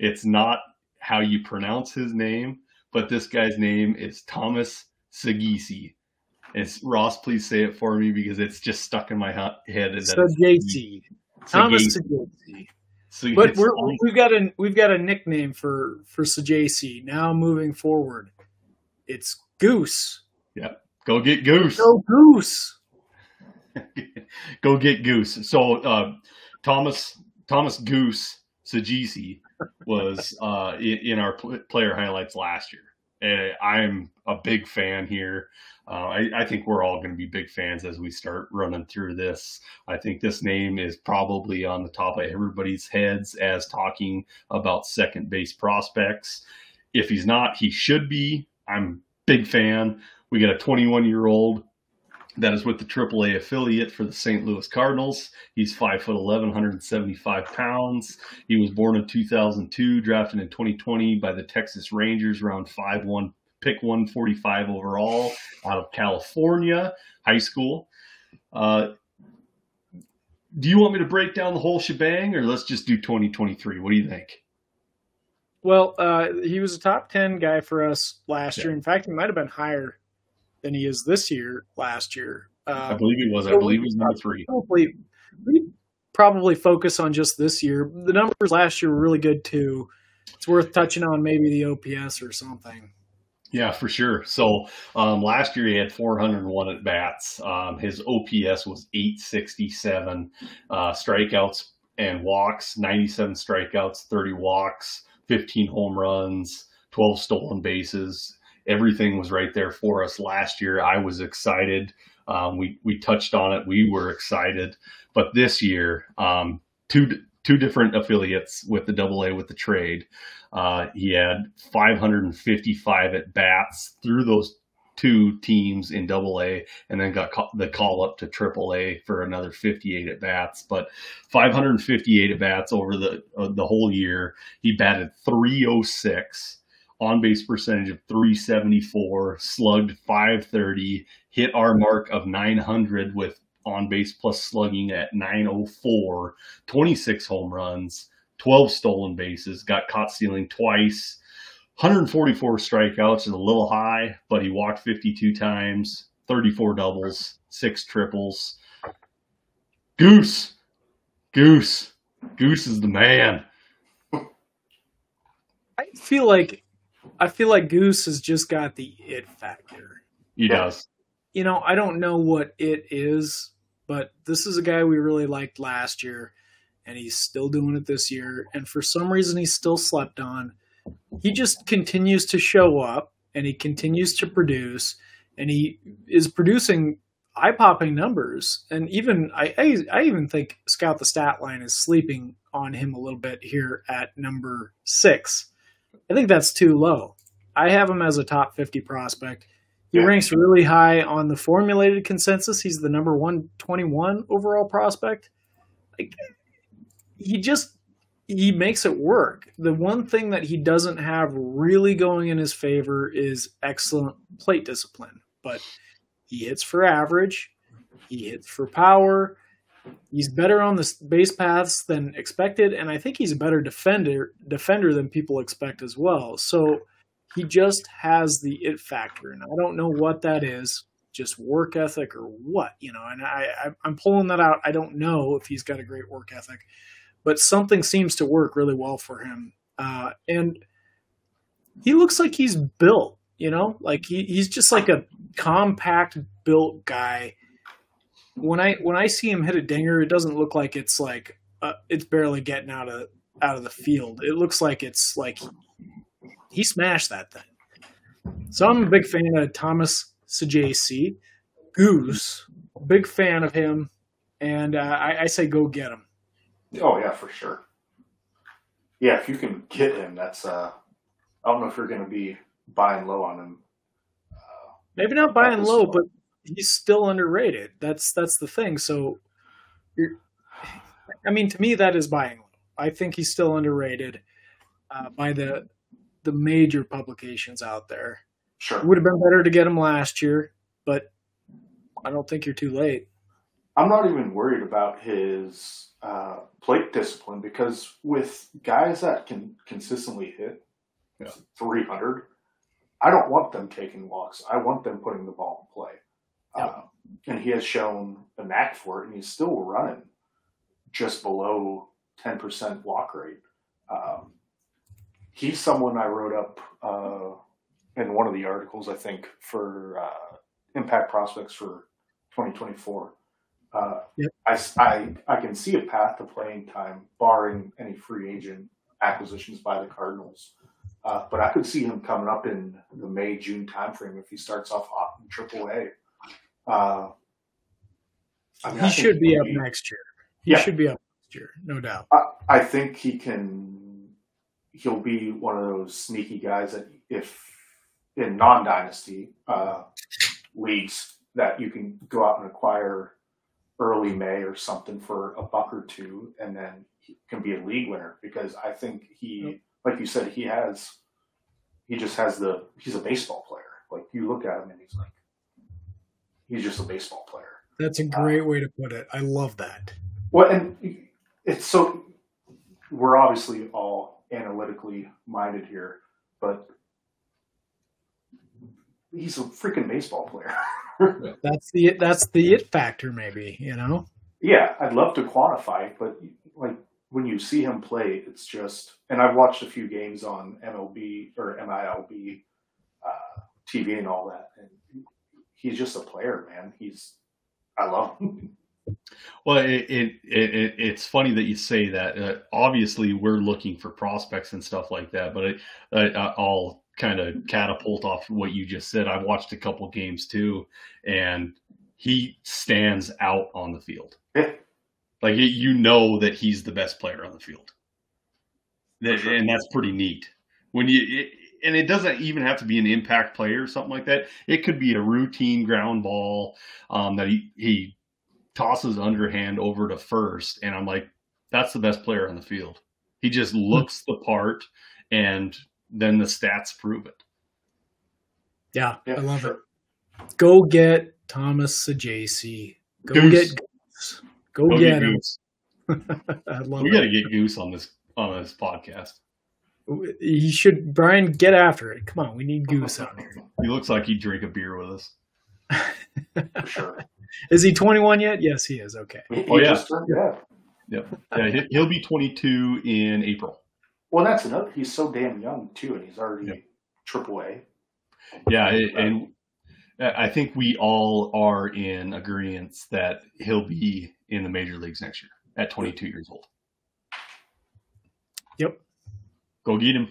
It's not how you pronounce his name, but this guy's name is Thomas Saggese. It's Ross. Please say it for me because it's just stuck in my head. Saggese. Thomas Saggese. But we've got a nickname for Saggese. Now moving forward, it's Goose. Yeah, go get Goose. Go Goose. Go get Goose. So Thomas Goose Saggese was in our player highlights last year. I'm a big fan here. I think we're all going to be big fans as we start running through this. I think this name is probably on the top of everybody's heads as talking about second base prospects. If he's not, he should be. I'm a big fan. We got a 21-year-old that is with the AAA affiliate for the St. Louis Cardinals. He's 5'11", 175 pounds. He was born in 2002, drafted in 2020 by the Texas Rangers, round 5'1", pick 145 overall, out of California high school. Do you want me to break down the whole shebang, or let's just do 2023? What do you think? Well, he was a top 10 guy for us last year. In fact, he might have been higher than he is this year, last year. I believe he was. I believe he was number 3. We probably focus on just this year. The numbers last year were really good, too. It's worth touching on maybe the OPS or something. Yeah, for sure. So last year he had 401 at bats. His OPS was 867. Strikeouts and walks, 97 strikeouts, 30 walks, 15 home runs, 12 stolen bases. Everything was right there for us last year. I was excited. We touched on it. We were excited. But this year, two different affiliates with the AA with the trade. He had 555 at bats through those 2 teams in AA, and then got the call up to AAA for another 58 at bats. But 558 at bats over the whole year. He batted .306. On-base percentage of .374, slugged .530, hit our mark of 900 with on-base plus slugging at .904, 26 home runs, 12 stolen bases, got caught stealing twice, 144 strikeouts is a little high, but he walked 52 times, 34 doubles, 6 triples. Goose is the man. I feel like Goose has just got the it factor. He does. I don't know what it is, but this is a guy we really liked last year, and he's still doing it this year. And for some reason, he's still slept on. He just continues to show up, and he continues to produce, and he is producing eye-popping numbers. And even I even think Scout the Stat Line is sleeping on him a little bit here at number 6. I think that's too low. I have him as a top 50 prospect. He ranks really high on the formulated consensus. He's the number 121 overall prospect. He makes it work. The one thing that he doesn't have really going in his favor is excellent plate discipline. But he hits for average. He hits for power. He's better on the base paths than expected, and I think he's a better defender than people expect as well. So he just has the it factor, and I don't know what that is, just work ethic or what, and I'm pulling that out. I don't know if he's got a great work ethic, but something seems to work really well for him. And he looks like he's built, like he's just like a compact built guy. When I see him hit a dinger, it doesn't look like it's like it's barely getting out of the field. It looks like it's like he smashed that thing. So I'm a big fan of Thomas Saggese. Goose, big fan of him, and I say go get him. Oh yeah, for sure. Yeah, if you can get him, that's I don't know if you're going to be buying low on him. Maybe not buying low, but he's still underrated. That's the thing. So, to me, that is buying low. I think he's still underrated by the major publications out there. Sure. It would have been better to get him last year, but I don't think you're too late. I'm not even worried about his plate discipline because with guys that can consistently hit 300, I don't want them taking walks. I want them putting the ball in play. And he has shown a knack for it, and he's still running just below 10% walk rate. He's someone I wrote up in one of the articles, I think, for impact prospects for 2024. I can see a path to playing time, barring any free agent acquisitions by the Cardinals. But I could see him coming up in the May, June timeframe if he starts off hot in AAA. He should be up next year. He should be up next year, no doubt. I think he'll be one of those sneaky guys that if in non-dynasty leagues that you can go out and acquire early May or something for $1 or $2, and then he can be a league winner because I think like you said, he's a baseball player. Like you look at him and he's just a baseball player. That's a great way to put it. I love that. Well, and it's so we're obviously all analytically minded here, but he's a freaking baseball player. That's the it factor, maybe, you know? Yeah, I'd love to quantify it, but like when you see him play, it's just, and I've watched a few games on MLB or MILB TV and all that, and he's just a player, man. I love him. Well, it's funny that you say that. Obviously, we're looking for prospects and stuff like that, but I'll kind of catapult off what you just said. I've watched a couple games too, and he stands out on the field. Yeah. Like you know that he's the best player on the field, Sure. And that's pretty neat. And it doesn't even have to be an impact player or something like that. It could be a routine ground ball that he tosses underhand over to first, and I'm like, that's the best player on the field. He just looks the part, and then the stats prove it. Yeah, I love it. Go get Thomas Saggese. Go get Goose. Go get him. Goose. I love we got to get Goose on this podcast. He should, Brian, get after it. Come on, we need Goose out here. He looks like he'd drink a beer with us. For sure. Is he 21 yet? Yes, he is. Okay. Yep. Yeah, he'll be 22 in April. Well, that's another. He's so damn young too, and he's already AAA. Yeah, and I think we all are in agreement that he'll be in the major leagues next year at 22 years old. Yep. Go get him.